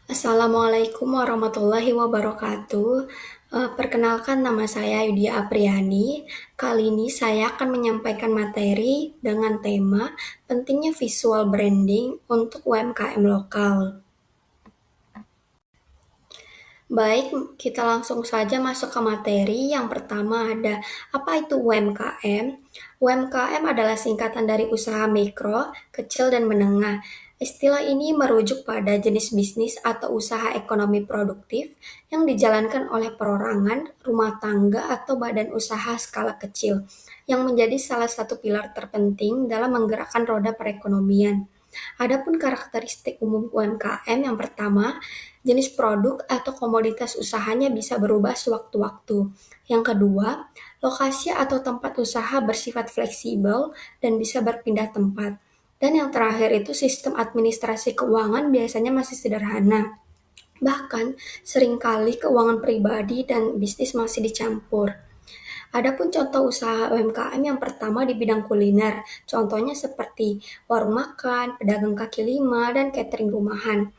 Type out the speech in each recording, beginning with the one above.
Assalamualaikum warahmatullahi wabarakatuh. Perkenalkan nama saya Yudia Apriani. Kali ini saya akan menyampaikan materi dengan tema pentingnya visual branding untuk UMKM lokal. Baik, kita langsung saja masuk ke materi. Yang pertama ada, apa itu UMKM? UMKM adalah singkatan dari usaha mikro, kecil, dan menengah. Istilah ini merujuk pada jenis bisnis atau usaha ekonomi produktif yang dijalankan oleh perorangan, rumah tangga, atau badan usaha skala kecil, yang menjadi salah satu pilar terpenting dalam menggerakkan roda perekonomian. Adapun karakteristik umum UMKM yang pertama, jenis produk atau komoditas usahanya bisa berubah sewaktu-waktu. Yang kedua, lokasi atau tempat usaha bersifat fleksibel dan bisa berpindah tempat. Dan yang terakhir itu sistem administrasi keuangan biasanya masih sederhana. Bahkan, seringkali keuangan pribadi dan bisnis masih dicampur. Adapun contoh usaha UMKM yang pertama di bidang kuliner, contohnya seperti warung makan, pedagang kaki lima, dan catering rumahan.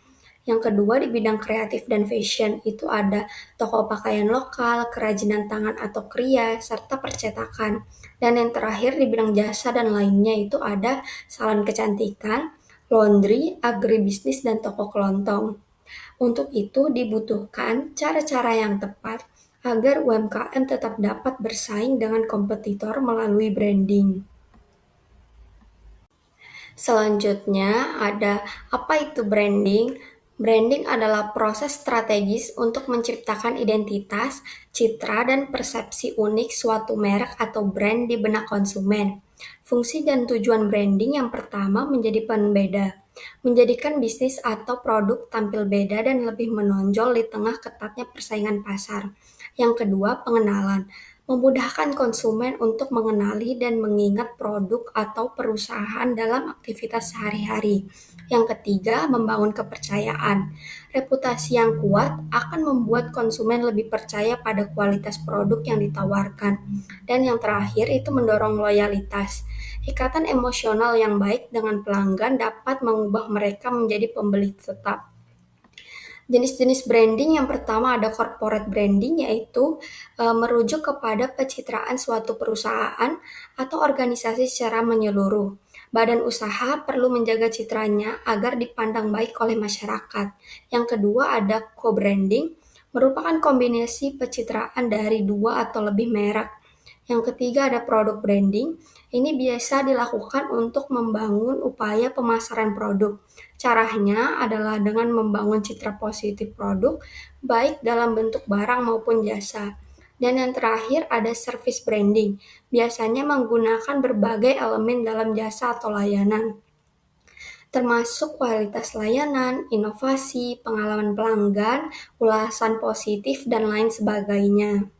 Yang kedua di bidang kreatif dan fashion itu ada toko pakaian lokal, kerajinan tangan atau kria, serta percetakan. Dan yang terakhir di bidang jasa dan lainnya itu ada salon kecantikan, laundry, agribisnis, dan toko kelontong. Untuk itu dibutuhkan cara-cara yang tepat agar UMKM tetap dapat bersaing dengan kompetitor melalui branding. Selanjutnya ada apa itu branding? Branding adalah proses strategis untuk menciptakan identitas, citra, dan persepsi unik suatu merek atau brand di benak konsumen. Fungsi dan tujuan branding yang pertama menjadi pembeda, menjadikan bisnis atau produk tampil beda dan lebih menonjol di tengah ketatnya persaingan pasar. Yang kedua, pengenalan, memudahkan konsumen untuk mengenali dan mengingat produk atau perusahaan dalam aktivitas sehari-hari. Yang ketiga, membangun kepercayaan. Reputasi yang kuat akan membuat konsumen lebih percaya pada kualitas produk yang ditawarkan. Dan yang terakhir itu mendorong loyalitas. Ikatan emosional yang baik dengan pelanggan dapat mengubah mereka menjadi pembeli tetap. Jenis-jenis branding yang pertama ada corporate branding yaitu merujuk kepada pencitraan suatu perusahaan atau organisasi secara menyeluruh. Badan usaha perlu menjaga citranya agar dipandang baik oleh masyarakat. Yang kedua ada co-branding, merupakan kombinasi pencitraan dari dua atau lebih merek. Yang ketiga ada produk branding. Ini biasa dilakukan untuk membangun upaya pemasaran produk. Caranya adalah dengan membangun citra positif produk, baik dalam bentuk barang maupun jasa. Dan yang terakhir ada service branding, biasanya menggunakan berbagai elemen dalam jasa atau layanan, termasuk kualitas layanan, inovasi, pengalaman pelanggan, ulasan positif, dan lain sebagainya.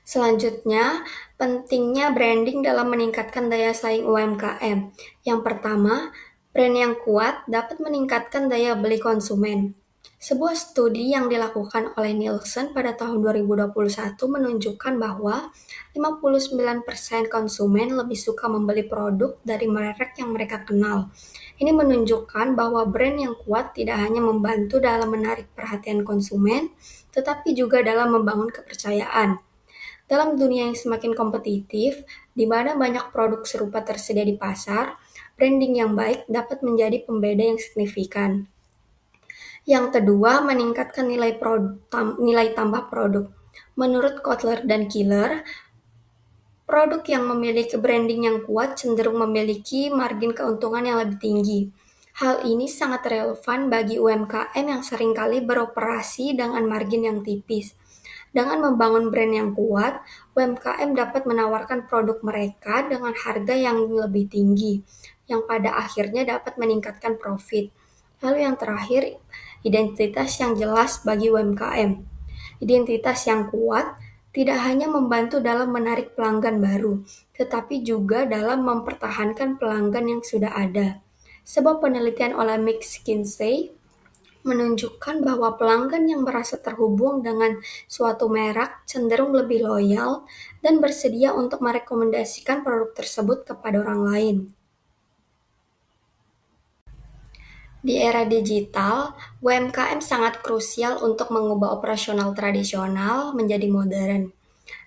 Selanjutnya, pentingnya branding dalam meningkatkan daya saing UMKM. Yang pertama, brand yang kuat dapat meningkatkan daya beli konsumen. Sebuah studi yang dilakukan oleh Nielsen pada tahun 2021 menunjukkan bahwa 59% konsumen lebih suka membeli produk dari merek yang mereka kenal. Ini menunjukkan bahwa brand yang kuat tidak hanya membantu dalam menarik perhatian konsumen, tetapi juga dalam membangun kepercayaan. Dalam dunia yang semakin kompetitif, di mana banyak produk serupa tersedia di pasar, branding yang baik dapat menjadi pembeda yang signifikan. Yang kedua, meningkatkan nilai tambah produk. Menurut Kotler dan Killer, produk yang memiliki branding yang kuat cenderung memiliki margin keuntungan yang lebih tinggi. Hal ini sangat relevan bagi UMKM yang seringkali beroperasi dengan margin yang tipis. Dengan membangun brand yang kuat, UMKM dapat menawarkan produk mereka dengan harga yang lebih tinggi, yang pada akhirnya dapat meningkatkan profit. Lalu yang terakhir, identitas yang jelas bagi UMKM. Identitas yang kuat tidak hanya membantu dalam menarik pelanggan baru, tetapi juga dalam mempertahankan pelanggan yang sudah ada. Sebuah penelitian oleh McKinsey menunjukkan bahwa pelanggan yang merasa terhubung dengan suatu merek cenderung lebih loyal dan bersedia untuk merekomendasikan produk tersebut kepada orang lain. Di era digital, UMKM sangat krusial untuk mengubah operasional tradisional menjadi modern.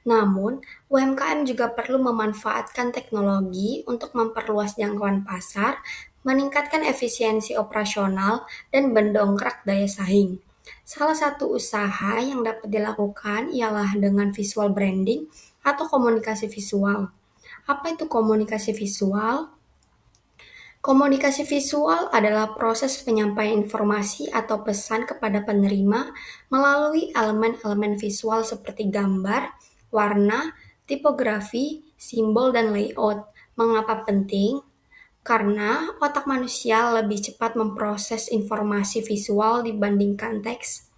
Namun, UMKM juga perlu memanfaatkan teknologi untuk memperluas jangkauan pasar, meningkatkan efisiensi operasional, dan mendongkrak daya saing. Salah satu usaha yang dapat dilakukan ialah dengan visual branding atau komunikasi visual. Apa itu komunikasi visual? Komunikasi visual adalah proses penyampaian informasi atau pesan kepada penerima melalui elemen-elemen visual seperti gambar, warna, tipografi, simbol, dan layout. Mengapa penting? Karena otak manusia lebih cepat memproses informasi visual dibandingkan teks.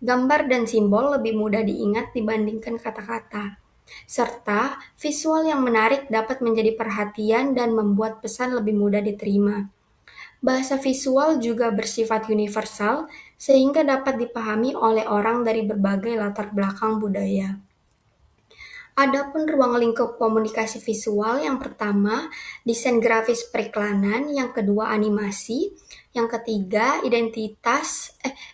Gambar dan simbol lebih mudah diingat dibandingkan kata-kata. Serta visual yang menarik dapat menjadi perhatian dan membuat pesan lebih mudah diterima. Bahasa visual juga bersifat universal sehingga dapat dipahami oleh orang dari berbagai latar belakang budaya. Adapun ruang lingkup komunikasi visual, yang pertama desain grafis periklanan, yang kedua animasi, yang ketiga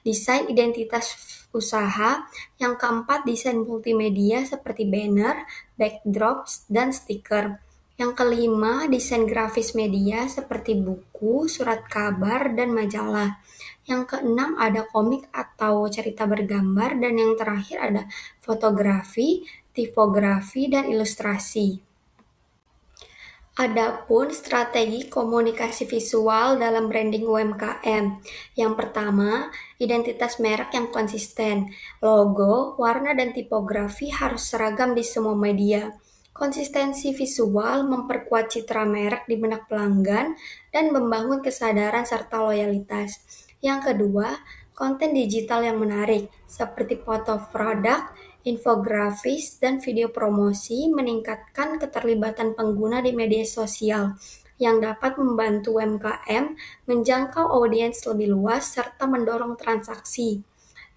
desain identitas usaha, yang keempat desain multimedia seperti banner, backdrops, dan stiker. Yang kelima, desain grafis media seperti buku, surat kabar, dan majalah. Yang keenam ada komik atau cerita bergambar, dan yang terakhir ada fotografi, tipografi, dan ilustrasi. Adapun strategi komunikasi visual dalam branding UMKM. Yang pertama, identitas merek yang konsisten. Logo, warna, dan tipografi harus seragam di semua media. Konsistensi visual memperkuat citra merek di benak pelanggan dan membangun kesadaran serta loyalitas. Yang kedua, konten digital yang menarik, seperti foto produk, infografis, dan video promosi meningkatkan keterlibatan pengguna di media sosial yang dapat membantu UMKM menjangkau audiens lebih luas serta mendorong transaksi.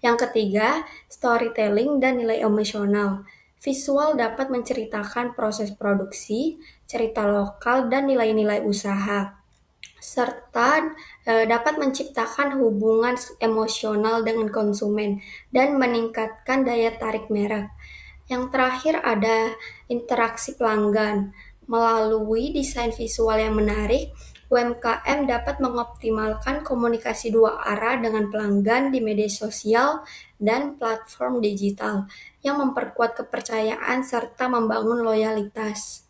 Yang ketiga, storytelling dan nilai emosional. Visual dapat menceritakan proses produksi, cerita lokal, dan nilai-nilai usaha serta dapat menciptakan hubungan emosional dengan konsumen dan meningkatkan daya tarik merek. Yang terakhir ada interaksi pelanggan. Melalui desain visual yang menarik, UMKM dapat mengoptimalkan komunikasi dua arah dengan pelanggan di media sosial dan platform digital yang memperkuat kepercayaan serta membangun loyalitas.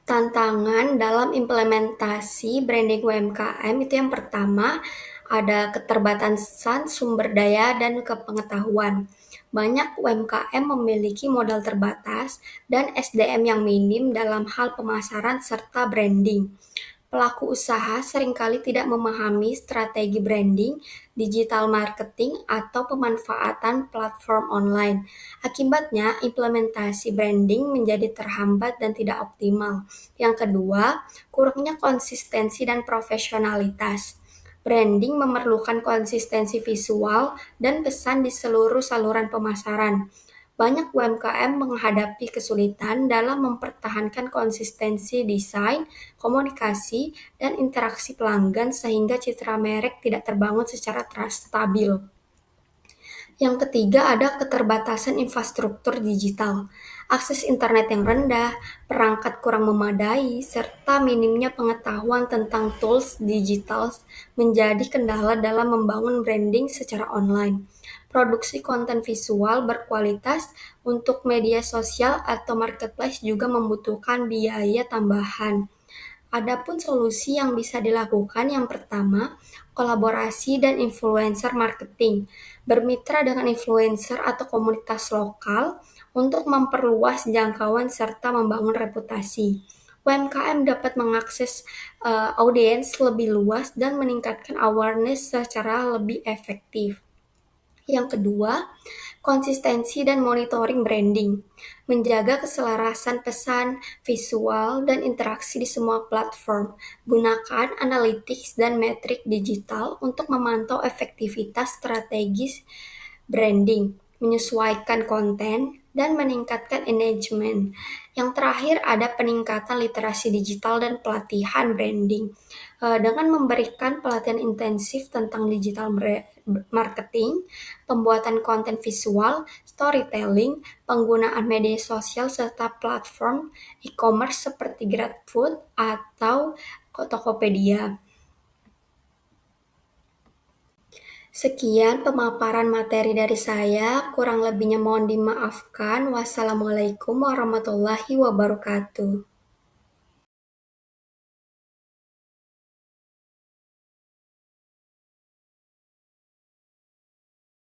Tantangan dalam implementasi branding UMKM itu yang pertama, ada keterbatasan sumber daya dan kepengetahuan. Banyak UMKM memiliki modal terbatas dan SDM yang minim dalam hal pemasaran serta branding. Pelaku usaha seringkali tidak memahami strategi branding, digital marketing, atau pemanfaatan platform online. Akibatnya, implementasi branding menjadi terhambat dan tidak optimal. Yang kedua, kurangnya konsistensi dan profesionalitas. Branding memerlukan konsistensi visual dan pesan di seluruh saluran pemasaran. Banyak UMKM menghadapi kesulitan dalam mempertahankan konsistensi desain, komunikasi, dan interaksi pelanggan sehingga citra merek tidak terbangun secara stabil. Yang ketiga ada keterbatasan infrastruktur digital, akses internet yang rendah, perangkat kurang memadai, serta minimnya pengetahuan tentang tools digital menjadi kendala dalam membangun branding secara online. Produksi konten visual berkualitas untuk media sosial atau marketplace juga membutuhkan biaya tambahan. Adapun solusi yang bisa dilakukan, yang pertama, kolaborasi dan influencer marketing. Bermitra dengan influencer atau komunitas lokal untuk memperluas jangkauan serta membangun reputasi. UMKM dapat mengakses audiens lebih luas dan meningkatkan awareness secara lebih efektif. Yang kedua, konsistensi dan monitoring branding. Menjaga keselarasan pesan, visual, dan interaksi di semua platform. Gunakan analytics dan metrik digital untuk memantau efektivitas strategis branding. Menyesuaikan konten, dan meningkatkan engagement. Yang terakhir ada peningkatan literasi digital dan pelatihan branding. Dengan memberikan pelatihan intensif tentang digital marketing, pembuatan konten visual, storytelling, penggunaan media sosial, serta platform e-commerce seperti GrabFood atau Tokopedia. Sekian pemaparan materi dari saya, kurang lebihnya mohon dimaafkan. Wassalamualaikum warahmatullahi wabarakatuh.